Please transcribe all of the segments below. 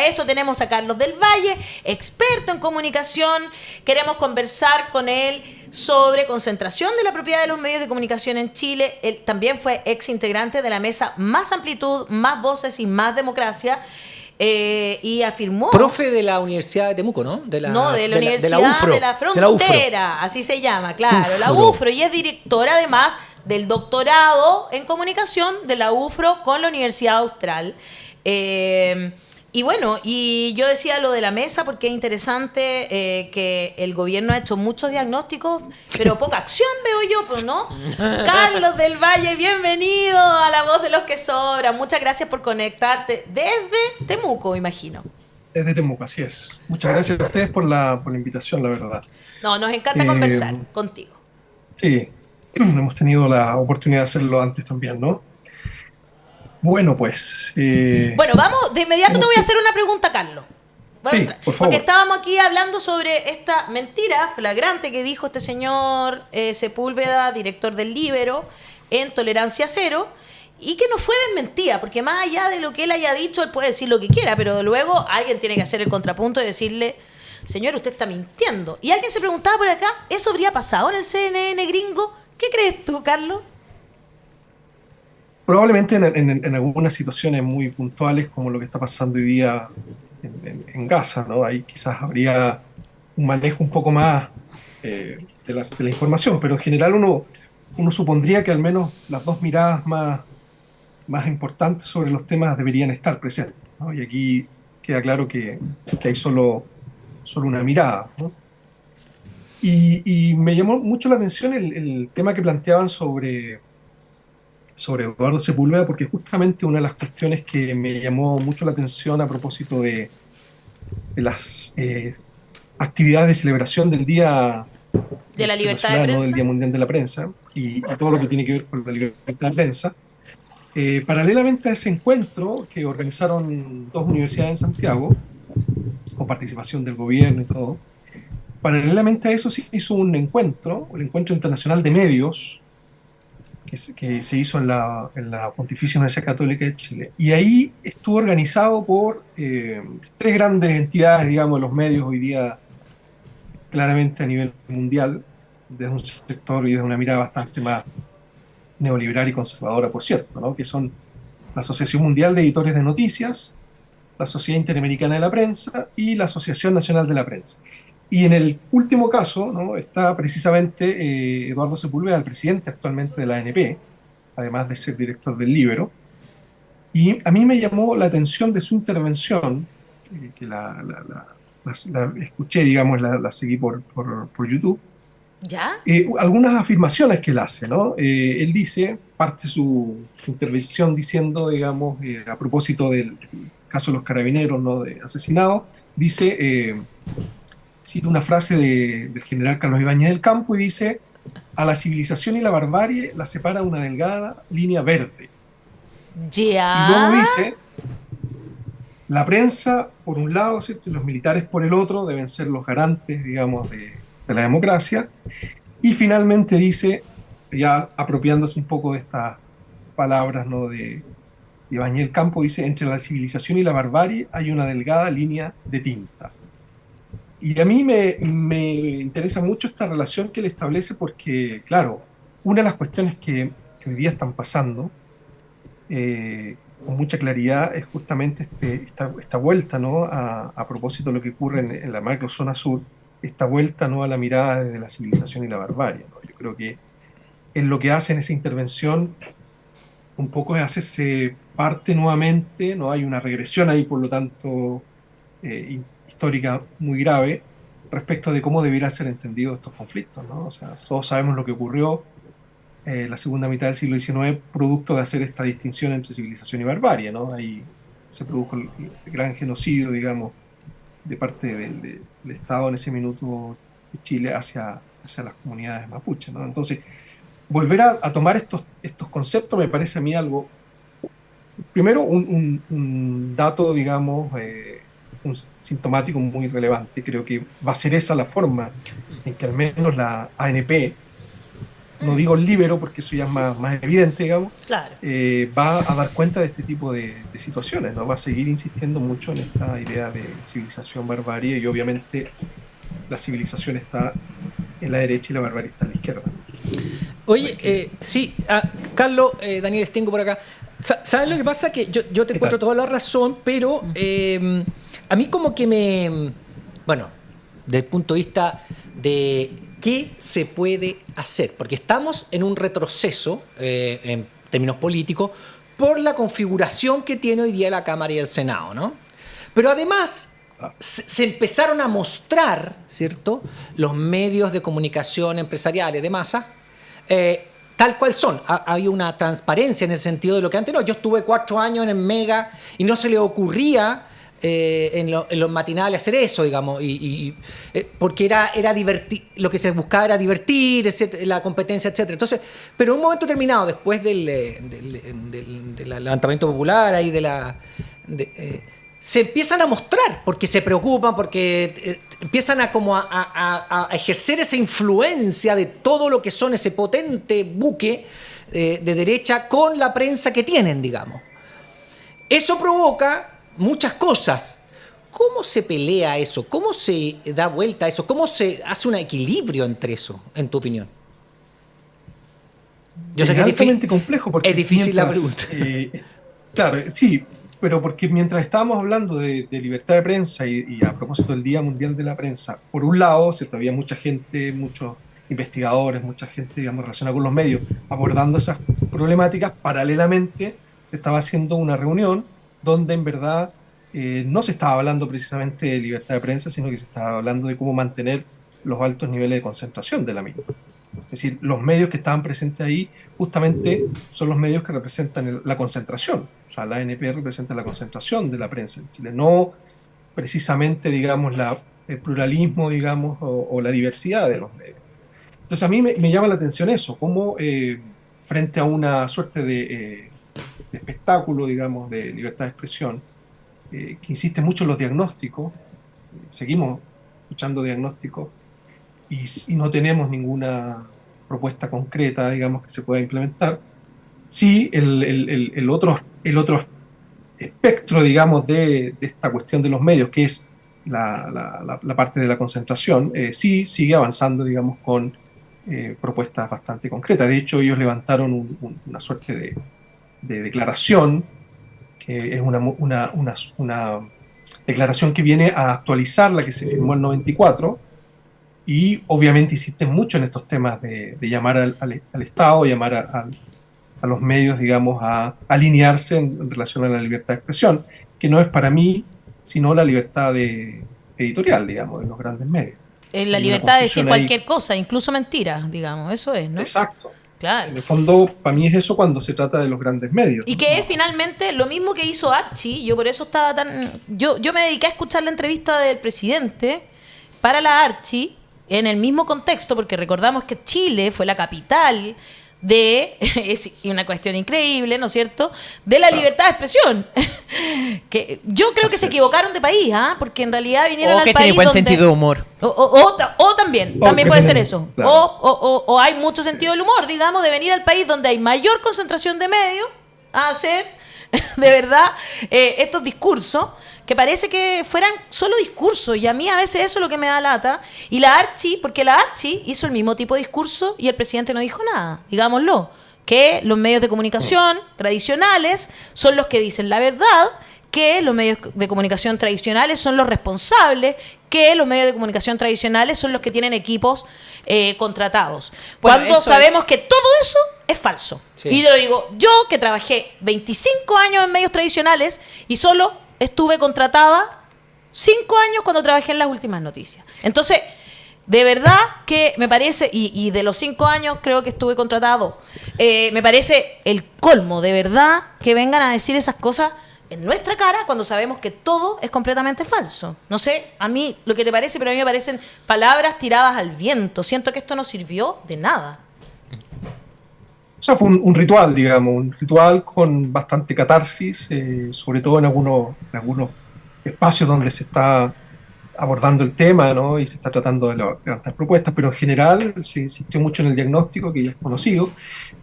para eso tenemos a Carlos del Valle, experto en comunicación. Queremos conversar con él sobre concentración de la propiedad de los medios de comunicación en Chile. Él también fue ex integrante de la mesa Más Amplitud, Más Voces y Más Democracia. Y afirmó... Profe de la Universidad de Temuco, ¿no? De la Universidad UFRO, de la Frontera, así se llama, claro, la UFRO. Y es directora además del doctorado en comunicación de la UFRO con la Universidad Austral. Y bueno, y yo decía lo de la mesa porque es interesante que el gobierno ha hecho muchos diagnósticos, pero poca acción veo yo, pues, ¿no? Carlos del Valle, bienvenido a La Voz de los que Sobran. Muchas gracias por conectarte desde Temuco, imagino. Desde Temuco, así es. Muchas gracias a ustedes por la invitación, la verdad. No, nos encanta conversar contigo. Sí, hemos tenido la oportunidad de hacerlo antes también, ¿no? Bueno, pues... Bueno, vamos, de inmediato te voy a hacer una pregunta, Carlos. Sí, por favor. Porque estábamos aquí hablando sobre esta mentira flagrante que dijo este señor Sepúlveda, director del Líbero, en Tolerancia Cero, y que no fue desmentida, porque más allá de lo que él haya dicho, él puede decir lo que quiera, pero luego alguien tiene que hacer el contrapunto y decirle, señor, usted está mintiendo. Y alguien se preguntaba por acá, ¿eso habría pasado en el CNN gringo? ¿Qué crees tú, Carlos? Probablemente en algunas situaciones muy puntuales, como lo que está pasando hoy día en Gaza, ¿no? Ahí quizás habría un manejo un poco más de la información, pero en general uno supondría que al menos las dos miradas más importantes sobre los temas deberían estar presentes, ¿no? Y aquí queda claro que hay solo una mirada, ¿no? Y me llamó mucho la atención el tema que planteaban sobre Eduardo Sepúlveda, porque justamente una de las cuestiones que me llamó mucho la atención a propósito de las actividades de celebración del Día de la Libertad de Prensa, ¿no? Del Día Mundial de la Prensa y todo lo que tiene que ver con la libertad de prensa. Paralelamente a ese encuentro que organizaron dos universidades en Santiago, con participación del gobierno y todo, paralelamente a eso se hizo un encuentro, el Encuentro Internacional de Medios, que se hizo en la Pontificia Universidad Católica de Chile. Y ahí estuvo organizado por tres grandes entidades, digamos, los medios hoy día, claramente a nivel mundial, desde un sector y desde una mirada bastante más neoliberal y conservadora, por cierto, ¿no? Que son la Asociación Mundial de Editores de Noticias, la Sociedad Interamericana de la Prensa y la Asociación Nacional de la Prensa. Y en el último caso, ¿no? Está precisamente Eduardo Sepúlveda, el presidente actualmente de la ANP, además de ser director del Líbero. Y a mí me llamó la atención de su intervención, que la escuché, digamos, la seguí por YouTube. ¿Ya? Algunas afirmaciones que él hace, ¿no? Él dice, parte su intervención diciendo, digamos, a propósito del caso de los carabineros, ¿no? De asesinados, dice... cita una frase del general Carlos Ibáñez del Campo y dice: a la civilización y la barbarie la separa una delgada línea verde. Ya. Y luego dice: la prensa por un lado, ¿cierto? Y los militares por el otro deben ser los garantes, digamos, de la democracia. Y finalmente dice, ya apropiándose un poco de estas palabras, ¿no? de Ibáñez del Campo, dice: entre la civilización y la barbarie hay una delgada línea de tinta. Y a mí me interesa mucho esta relación que él establece porque, claro, una de las cuestiones que hoy día están pasando con mucha claridad es justamente esta vuelta, ¿no? A propósito de lo que ocurre en la macrozona sur, esta vuelta, ¿no? A la mirada desde la civilización y la barbarie, ¿no? Yo creo que en lo que hace en esa intervención un poco es hacerse parte nuevamente, ¿no? Hay una regresión ahí, por lo tanto, histórica muy grave respecto de cómo debieran ser entendidos estos conflictos, ¿no? O sea, todos sabemos lo que ocurrió la segunda mitad del siglo XIX, producto de hacer esta distinción entre civilización y barbarie, ¿no? Ahí se produjo el gran genocidio, digamos, de parte del Estado en ese minuto de Chile hacia las comunidades mapuches, ¿no? Entonces, volver a tomar estos conceptos me parece a mí algo, primero, un dato, digamos, un sintomático muy relevante. Creo que va a ser esa la forma en que al menos la ANP no digo libero porque eso ya es más evidente, digamos, Claro. va a dar cuenta de este tipo de situaciones, ¿no? Va a seguir insistiendo mucho en esta idea de civilización, barbarie, y obviamente la civilización está en la derecha y la barbarie está en la izquierda. Oye, sí, Carlos, Daniel Stengo por acá. ¿Sabes lo que pasa? Que yo te encuentro toda la razón, pero a mí como que bueno, desde el punto de vista de qué se puede hacer, porque estamos en un retroceso en términos políticos por la configuración que tiene hoy día la Cámara y el Senado, ¿no? Pero además se empezaron a mostrar, ¿cierto?, los medios de comunicación empresariales de masa, tal cual son. Había una transparencia en el sentido de lo que antes no. Yo estuve 4 años en el Mega y no se le ocurría en los matinales hacer eso, digamos, porque era divertir, lo que se buscaba era divertir, etcétera, la competencia, etcétera. Entonces, pero en un momento terminado, después del levantamiento popular, ahí se empiezan a mostrar, porque se preocupan, porque empiezan a ejercer esa influencia de todo lo que son ese potente buque de derecha con la prensa que tienen, digamos. Eso provoca muchas cosas. ¿Cómo se pelea eso? ¿Cómo se da vuelta a eso? ¿Cómo se hace un equilibrio entre eso, en tu opinión? Yo sé que es altamente complejo porque es difícil la pregunta. Claro, sí, pero porque mientras estábamos hablando de libertad de prensa y a propósito del Día Mundial de la Prensa, por un lado, ¿cierto?, había mucha gente, muchos investigadores, mucha gente, digamos, relacionada con los medios, abordando esas problemáticas. Paralelamente se estaba haciendo una reunión donde en verdad no se estaba hablando precisamente de libertad de prensa, sino que se estaba hablando de cómo mantener los altos niveles de concentración de la misma. Es decir, los medios que estaban presentes ahí justamente son los medios que representan la concentración. O sea, la ANP representa la concentración de la prensa en Chile, no precisamente, digamos, el pluralismo, digamos, o la diversidad de los medios. Entonces a mí me llama la atención eso, cómo frente a una suerte de espectáculo, digamos, de libertad de expresión, que insiste mucho en los diagnósticos, seguimos escuchando diagnósticos, y no tenemos ninguna propuesta concreta, digamos, que se pueda implementar. Sí, el otro espectro, digamos, de esta cuestión de los medios, que es la parte de la concentración, sí sigue avanzando, digamos, con propuestas bastante concretas. De hecho, ellos levantaron una suerte de declaración, que es una declaración que viene a actualizar la que se firmó en el 94, y obviamente insisten mucho en estos temas de llamar al Estado, llamar a los medios, digamos, a alinearse en relación a la libertad de expresión, que no es para mí sino la libertad editorial, digamos, de los grandes medios. La libertad de decir cualquier cosa, incluso mentiras, digamos, eso es, ¿no? Exacto. Claro. En el fondo, para mí es eso cuando se trata de los grandes medios. Y que es finalmente lo mismo que hizo Archie. Yo por eso estaba tan... Yo me dediqué a escuchar la entrevista del presidente para la Archie en el mismo contexto, porque recordamos que Chile fue la capital es una cuestión increíble, ¿no es cierto?, de la libertad de expresión. Que yo creo que se equivocaron de país, porque en realidad vinieron al país tiene buen sentido de humor. O también puede ser eso. Claro. O hay mucho sentido del humor, digamos, de venir al país donde hay mayor concentración de medios a hacer, de verdad, estos discursos que parece que fueran solo discursos, y a mí a veces eso es lo que me da lata. Y la Archie, porque la Archie hizo el mismo tipo de discurso y el presidente no dijo nada, digámoslo, que los medios de comunicación tradicionales son los que dicen la verdad, que los medios de comunicación tradicionales son los responsables, que los medios de comunicación tradicionales son los que tienen equipos contratados. Bueno, cuando sabemos que todo eso es falso. Sí. Y lo digo, yo que trabajé 25 años en medios tradicionales y solo estuve contratada 5 años cuando trabajé en Las Últimas Noticias. Entonces, de verdad que me parece, y de los 5 años creo que estuve contratada 2, me parece el colmo, de verdad, que vengan a decir esas cosas en nuestra cara cuando sabemos que todo es completamente falso. No sé, a mí lo que te parece, pero a mí me parecen palabras tiradas al viento. Siento que esto no sirvió de nada. O sea, fue un ritual, digamos, un ritual con bastante catarsis, sobre todo en algunos espacios donde se está abordando el tema, ¿no? Y se está tratando de levantar propuestas, pero en general se insistió mucho en el diagnóstico, que ya es conocido,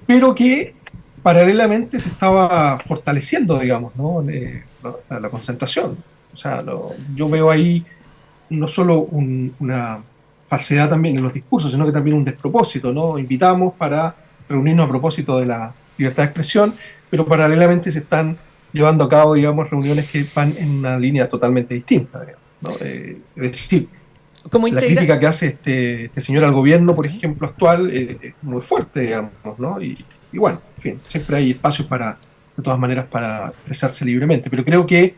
pero que paralelamente se estaba fortaleciendo, digamos, ¿no? La concentración. O sea, yo veo ahí no solo una falsedad también en los discursos, sino que también un despropósito, ¿no? Invitamos para reunirnos a propósito de la libertad de expresión, pero paralelamente se están llevando a cabo, digamos, reuniones que van en una línea totalmente distinta, digamos, ¿no? Es decir, Como la crítica que hace este señor al gobierno, por ejemplo, actual, es muy fuerte, digamos, ¿no? Y bueno, en fin, siempre hay espacios para, de todas maneras, para expresarse libremente, pero creo que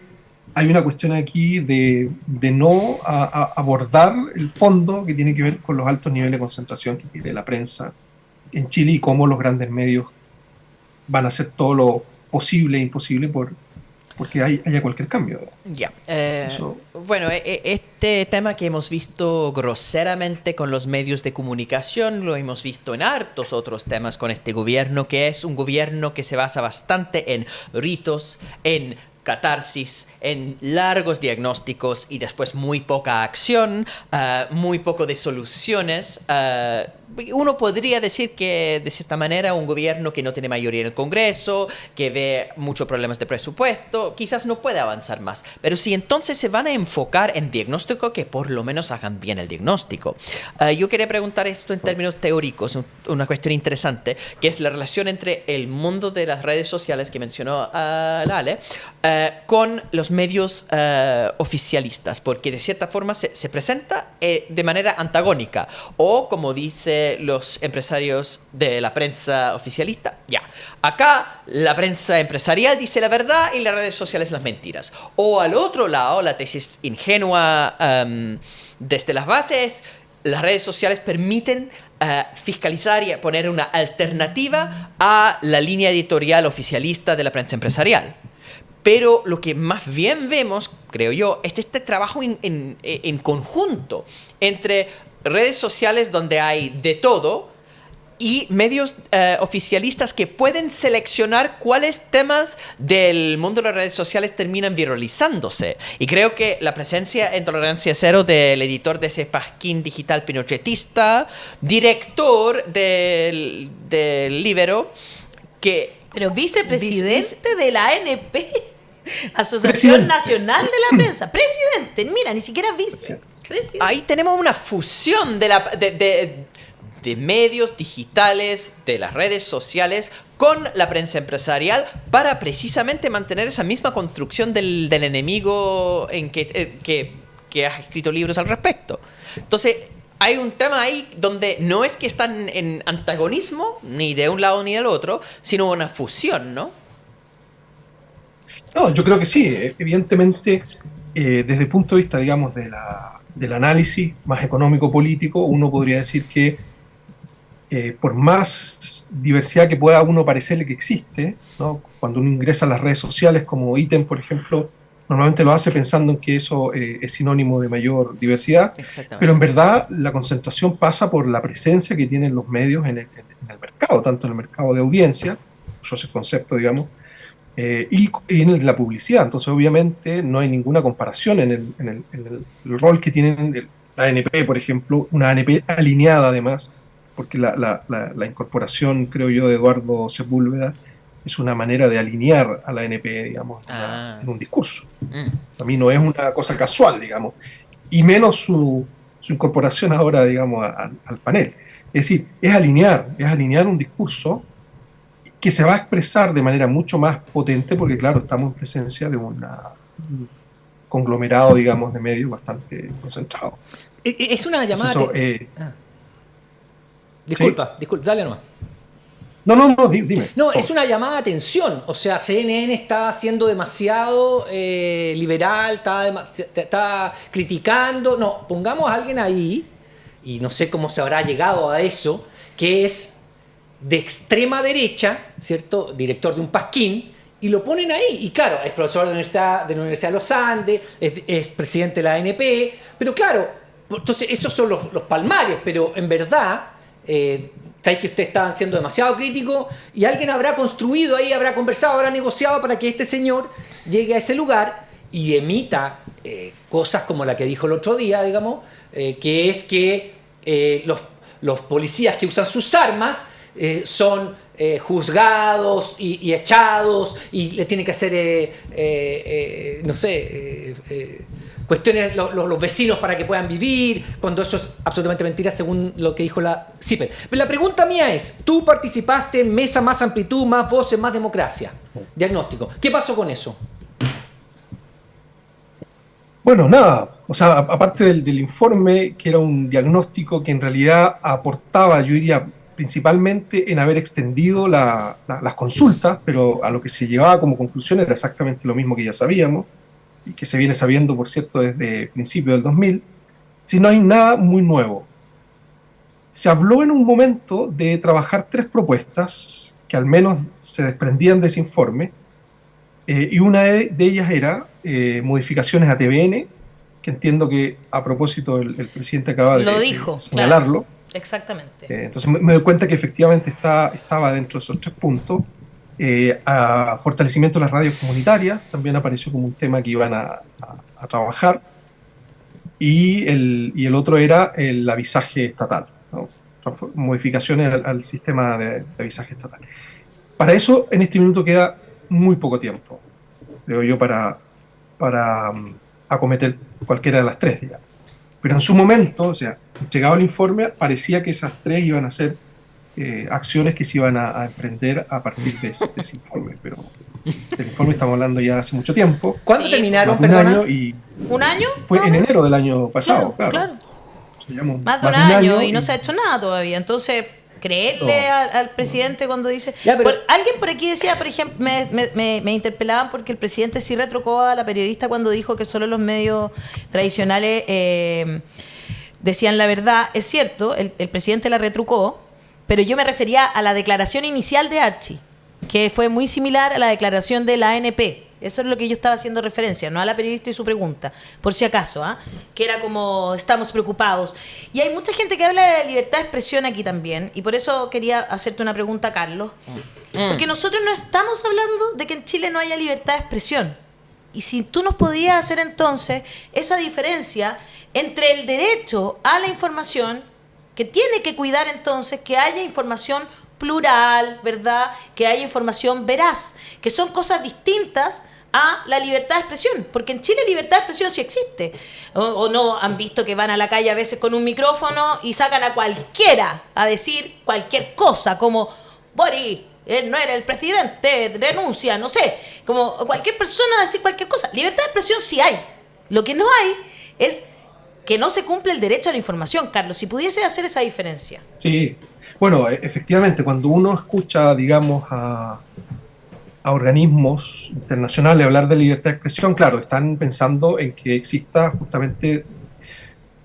hay una cuestión aquí de no abordar el fondo que tiene que ver con los altos niveles de concentración que tiene la prensa en Chile y cómo los grandes medios van a hacer todo lo posible e imposible porque haya cualquier cambio. Ya. Bueno, este tema que hemos visto groseramente con los medios de comunicación, lo hemos visto en hartos otros temas con este gobierno, que es un gobierno que se basa bastante en ritos, en catarsis, en largos diagnósticos y después muy poca acción, muy poco de soluciones. Uno podría decir que, de cierta manera, un gobierno que no tiene mayoría en el Congreso, que ve muchos problemas de presupuesto, quizás no puede avanzar más. Pero si entonces se van a enfocar en diagnóstico, que por lo menos hagan bien el diagnóstico. Yo quería preguntar esto en términos teóricos, una cuestión interesante, que es la relación entre el mundo de las redes sociales que mencionó Lale, con los medios oficialistas, porque de cierta forma se presenta de manera antagónica, o como dice los empresarios de la prensa oficialista, acá la prensa empresarial dice la verdad y las redes sociales las mentiras. O al otro lado, la tesis ingenua desde las bases, las redes sociales permiten fiscalizar y poner una alternativa a la línea editorial oficialista de la prensa empresarial. Pero lo que más bien vemos, creo yo, es este trabajo en conjunto entre redes sociales donde hay de todo y medios oficialistas que pueden seleccionar cuáles temas del mundo de las redes sociales terminan viralizándose. Y creo que la presencia en Tolerancia Cero del editor de ese pasquín digital pinochetista, director del Libero, que... Pero vicepresidente de la ANP, Asociación Nacional de la Prensa. Presidente, mira, ni siquiera vice. Ahí tenemos una fusión de medios digitales, de las redes sociales, con la prensa empresarial para precisamente mantener esa misma construcción del enemigo en que has escrito libros al respecto. Entonces, hay un tema ahí donde no es que están en antagonismo, ni de un lado ni del otro, sino una fusión, ¿no? No, yo creo que sí. Evidentemente, desde el punto de vista, digamos, del análisis más económico-político, uno podría decir que por más diversidad que pueda uno parecerle que existe, ¿no? Cuando uno ingresa a las redes sociales como ítem, por ejemplo, normalmente lo hace pensando en que eso es sinónimo de mayor diversidad, pero en verdad la concentración pasa por la presencia que tienen los medios en el mercado, tanto en el mercado de audiencia, uso ese concepto, digamos, y en el de la publicidad. Entonces, obviamente, no hay ninguna comparación en el rol que tienen la ANP, por ejemplo, una ANP alineada además, porque la incorporación, creo yo, de Eduardo Sepúlveda es una manera de alinear a la ANP, digamos, en un discurso. A mí no es una cosa casual, digamos, y menos su incorporación ahora, digamos, al panel. Es decir, es alinear un discurso que se va a expresar de manera mucho más potente, porque claro, estamos en presencia de un conglomerado, digamos, de medios bastante concentrado. Es una llamada... Disculpa, dale nomás. No, dime. No, es una llamada de atención. O sea, CNN está siendo demasiado liberal, está criticando. No, pongamos a alguien ahí, y no sé cómo se habrá llegado a eso, que es de extrema derecha, ¿cierto? Director de un pasquín, y lo ponen ahí. Y claro, es profesor de la Universidad de los Andes, es presidente de la ANP, pero claro, entonces esos son los palmares, pero en verdad... sabéis que ustedes estaban siendo demasiado críticos y alguien habrá construido ahí, habrá conversado, habrá negociado para que este señor llegue a ese lugar y emita cosas como la que dijo el otro día, digamos, que es que los policías que usan sus armas son juzgados y echados y le tienen que hacer, no sé, cuestiones los vecinos para que puedan vivir, cuando eso es absolutamente mentira según lo que dijo la CIPER. Pero la pregunta mía es, tú participaste en Mesa Más Amplitud, Más Voces, Más Democracia, diagnóstico. ¿Qué pasó con eso? Bueno, nada, o sea, aparte del informe, que era un diagnóstico que en realidad aportaba, yo diría, principalmente en haber extendido las consultas, pero a lo que se llevaba como conclusión era exactamente lo mismo que ya sabíamos, y que se viene sabiendo, por cierto, desde principios del 2000, si no hay nada muy nuevo. Se habló en un momento de trabajar 3 propuestas que al menos se desprendían de ese informe, y una de ellas era modificaciones a TVN, que entiendo que a propósito el presidente acaba de señalarlo. Claro, exactamente. Entonces me doy cuenta que efectivamente estaba dentro de esos 3 puntos. A fortalecimiento de las radios comunitarias, también apareció como un tema que iban a trabajar. Y el otro era el avisaje estatal, ¿no? Modificaciones al sistema de avisaje estatal. Para eso, en este minuto queda muy poco tiempo, creo yo, para acometer cualquiera de las 3, digamos. Pero en su momento, o sea, llegado el informe, parecía que esas 3 iban a ser acciones que se iban a emprender a partir de ese informe. Pero del informe estamos hablando ya hace mucho tiempo. ¿Cuándo terminaron? Un año y ¿Un año? fue en enero del año pasado, claro. Más de un año y no se ha hecho nada todavía. Entonces, creerle al presidente cuando dice... Ya, pero... alguien por aquí decía, por ejemplo, me interpelaban porque el presidente sí retrucó a la periodista cuando dijo que solo los medios tradicionales decían la verdad. Es cierto, el presidente la retrucó, pero yo me refería a la declaración inicial de Archie, que fue muy similar a la declaración de la ANP. Eso es lo que yo estaba haciendo referencia, no a la periodista y su pregunta, por si acaso, que era como, estamos preocupados. Y hay mucha gente que habla de la libertad de expresión aquí también, y por eso quería hacerte una pregunta, Carlos. Porque nosotros no estamos hablando de que en Chile no haya libertad de expresión. Y si tú nos podías hacer entonces esa diferencia entre el derecho a la información, que tiene que cuidar entonces que haya información plural, ¿verdad? Que haya información veraz, que son cosas distintas a la libertad de expresión, porque en Chile libertad de expresión sí existe. O no han visto que van a la calle a veces con un micrófono y sacan a cualquiera a decir cualquier cosa, como Boris, él no era el presidente, renuncia, no sé, como cualquier persona a decir cualquier cosa. Libertad de expresión sí hay. Lo que no hay es que no se cumple el derecho a la información. Carlos, si pudiese hacer esa diferencia. Sí, bueno, efectivamente, cuando uno escucha, digamos, a organismos internacionales hablar de libertad de expresión, claro, están pensando en que exista justamente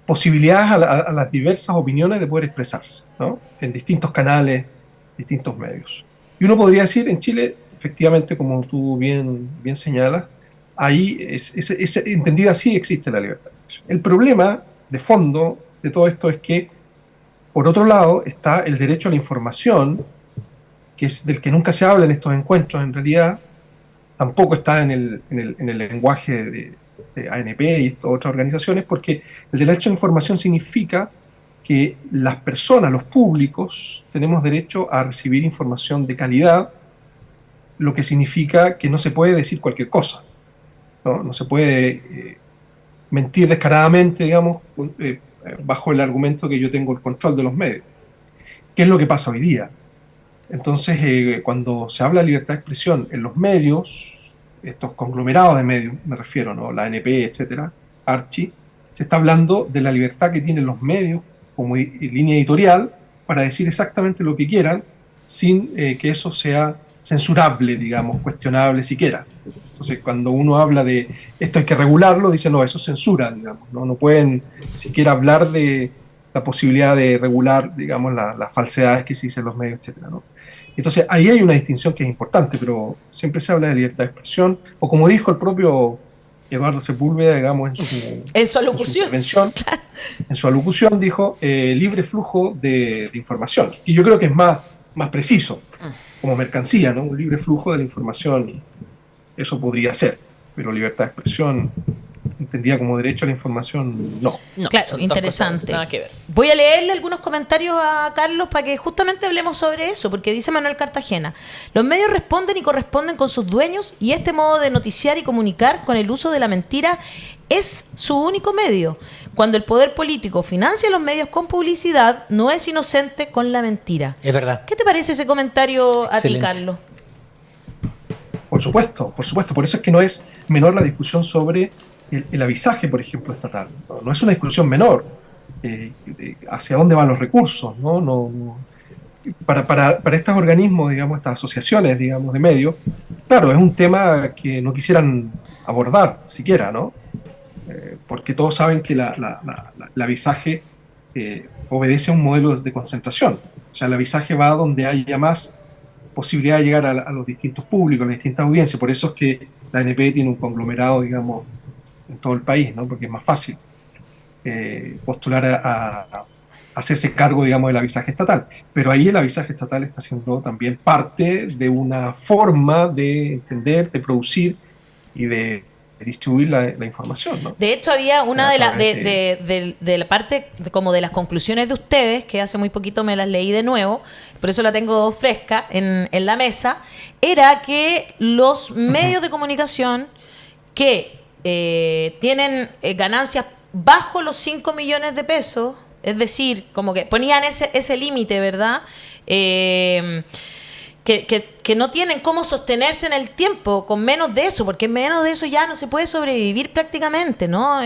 posibilidades a las diversas opiniones de poder expresarse, ¿no? En distintos canales, distintos medios. Y uno podría decir, en Chile, efectivamente, como tú bien señalas, ahí entendida sí existe la libertad de expresión. El problema de fondo de todo esto es que, por otro lado, está el derecho a la información, que es del que nunca se habla en estos encuentros, en realidad, tampoco está en el lenguaje de ANP y estas otras organizaciones, porque el derecho a la información significa que las personas, los públicos, tenemos derecho a recibir información de calidad, lo que significa que no se puede decir cualquier cosa, ¿no? No se puede mentir descaradamente, digamos, bajo el argumento que yo tengo el control de los medios. ¿Qué es lo que pasa hoy día? Entonces, cuando se habla de libertad de expresión en los medios, estos conglomerados de medios, me refiero, ¿no? La ANP, etcétera, Archie, se está hablando de la libertad que tienen los medios como línea editorial para decir exactamente lo que quieran sin que eso sea censurable, digamos, cuestionable siquiera. Entonces, cuando uno habla de esto hay que regularlo, dice no, eso es censura, digamos, no pueden siquiera hablar de la posibilidad de regular, digamos, las falsedades que se dicen en los medios, etcétera, ¿no? Entonces, ahí hay una distinción que es importante, pero siempre se habla de libertad de expresión, o como dijo el propio Eduardo Sepúlveda, digamos, en su intervención, en su alocución dijo libre flujo de información. Y yo creo que es más preciso, como mercancía, ¿no? Un libre flujo de la información, eso podría ser, pero libertad de expresión entendida como derecho a la información, no. No, Claro, son dos interesante. cosas, nada que ver. Voy a leerle algunos comentarios a Carlos para que justamente hablemos sobre eso, porque dice Manuel Cartagena: los medios responden y corresponden con sus dueños, y este modo de noticiar y comunicar con el uso de la mentira es su único medio. Cuando el poder político financia los medios con publicidad, no es inocente con la mentira. Es verdad. ¿Qué te parece ese comentario a ti, Excelente. Carlos? Por supuesto, por supuesto. Por eso es que no es menor la discusión sobre el avisaje, por ejemplo, estatal. No es una discusión menor hacia dónde van los recursos, ¿no? Para estos organismos, digamos, estas asociaciones, digamos, de medios, claro, es un tema que no quisieran abordar siquiera, ¿no? Porque todos saben que el avisaje obedece a un modelo de concentración. O sea, el avisaje va donde haya más posibilidad de llegar a los distintos públicos, a las distintas audiencias. Por eso es que la ANP tiene un conglomerado, digamos, en todo el país, ¿no? Porque es más fácil postular a hacerse cargo, digamos, del avisaje estatal. Pero ahí el avisaje estatal está siendo también parte de una forma de entender, de producir y de distribuir la información, ¿no? De hecho, había una de Exactamente. la parte como de las conclusiones de ustedes, que hace muy poquito me las leí de nuevo, por eso la tengo fresca en la mesa, era que los medios de comunicación que tienen ganancias bajo los 5 millones de pesos, es decir, como que ponían ese límite, ¿verdad? Que no tienen cómo sostenerse en el tiempo con menos de eso, porque menos de eso ya no se puede sobrevivir prácticamente, ¿no?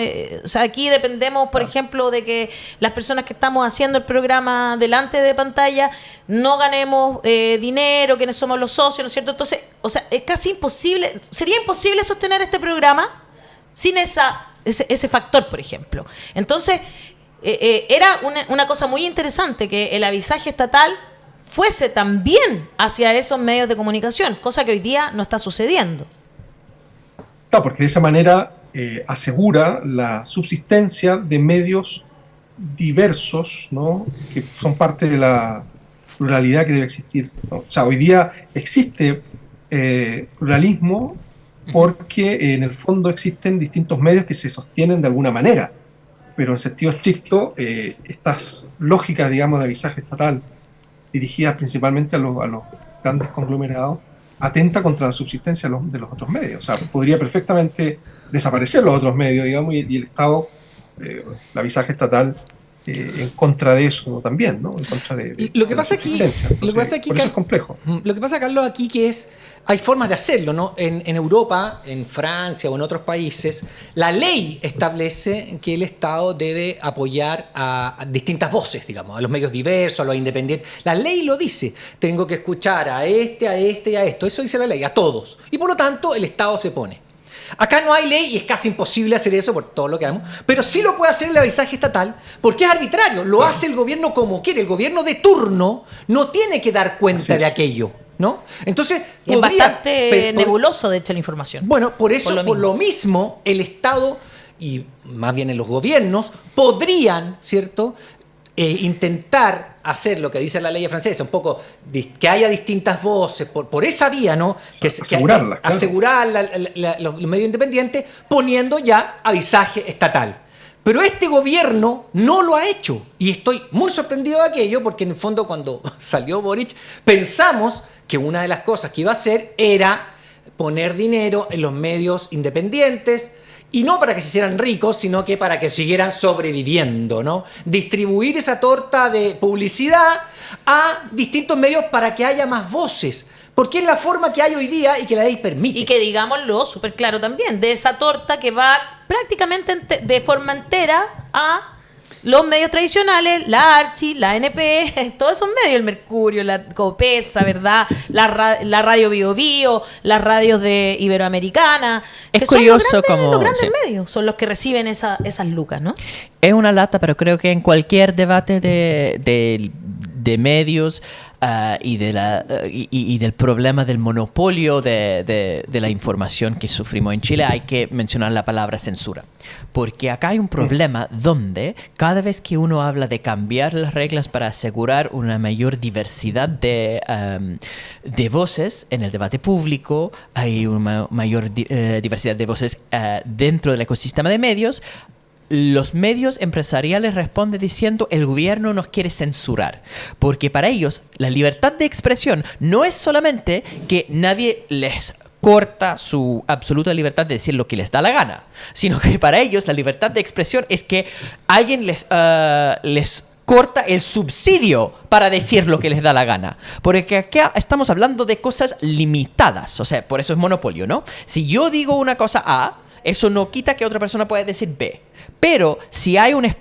O sea, aquí dependemos, por ejemplo, de que las personas que estamos haciendo el programa delante de pantalla no ganemos dinero, quienes somos los socios, ¿no es cierto? Entonces, o sea, es casi imposible, sería imposible sostener este programa sin ese factor, por ejemplo. Entonces, era una cosa muy interesante que el avisaje estatal fuese también hacia esos medios de comunicación, cosa que hoy día no está sucediendo. Claro, porque de esa manera asegura la subsistencia de medios diversos, ¿no? Que son parte de la pluralidad que debe existir, ¿no? O sea, hoy día existe pluralismo porque en el fondo existen distintos medios que se sostienen de alguna manera, pero en sentido estricto, estas lógicas, digamos, de avisaje estatal dirigidas principalmente a los grandes conglomerados, atenta contra la subsistencia de los otros medios. O sea, podría perfectamente desaparecer los otros medios, digamos, y el Estado, el avisaje estatal, en contra de eso también, ¿no? En contra de Lo que de la pasa aquí, subsistencia. Entonces, por eso es complejo. Lo que pasa, Carlos, aquí que hay formas de hacerlo, ¿no? En Europa, en Francia o en otros países, la ley establece que el Estado debe apoyar a distintas voces, digamos, a los medios diversos, a los independientes. La ley lo dice. Tengo que escuchar a este y a esto. Eso dice la ley, a todos. Y por lo tanto, el Estado se pone. Acá no hay ley y es casi imposible hacer eso por todo lo que vemos, pero sí lo puede hacer el avisaje estatal porque es arbitrario, lo hace el gobierno como quiere. El gobierno de turno no tiene que dar cuenta de aquello, ¿no? Entonces, es bastante nebuloso, de hecho, la información. Bueno, por lo mismo, el Estado y más bien en los gobiernos podrían, ¿cierto?, intentar hacer lo que dice la ley francesa, un poco que haya distintas voces por esa vía, ¿no? Asegurarlas, claro. Asegurar los medios independientes poniendo ya avisaje estatal. Pero este gobierno no lo ha hecho y estoy muy sorprendido de aquello porque en el fondo cuando salió Boric pensamos que una de las cosas que iba a hacer era poner dinero en los medios independientes. Y no para que se hicieran ricos, sino que para que siguieran sobreviviendo, ¿no? Distribuir esa torta de publicidad a distintos medios para que haya más voces. Porque es la forma que hay hoy día y que la ley permite. Y que digámoslo súper claro también, de esa torta que va prácticamente de forma entera a los medios tradicionales, la Archi, la ANP, todos esos medios, el Mercurio, la Copesa, ¿verdad? La Radio Bio Bio, las radios de Iberoamericana. Es curioso los grandes medios son los que reciben esas lucas, ¿no? Es una lata, pero creo que en cualquier debate de medios y del problema del monopolio de la información que sufrimos en Chile, hay que mencionar la palabra censura. Porque acá hay un problema donde cada vez que uno habla de cambiar las reglas para asegurar una mayor diversidad de voces en el debate público, hay una mayor diversidad de voces dentro del ecosistema de medios, los medios empresariales responden diciendo el gobierno nos quiere censurar. Porque para ellos la libertad de expresión no es solamente que nadie les corta su absoluta libertad de decir lo que les da la gana, sino que para ellos la libertad de expresión es que alguien les corta el subsidio para decir lo que les da la gana. Porque acá estamos hablando de cosas limitadas. O sea, por eso es monopolio, ¿no? Si yo digo una cosa A, eso no quita que otra persona pueda decir B. Pero si hay un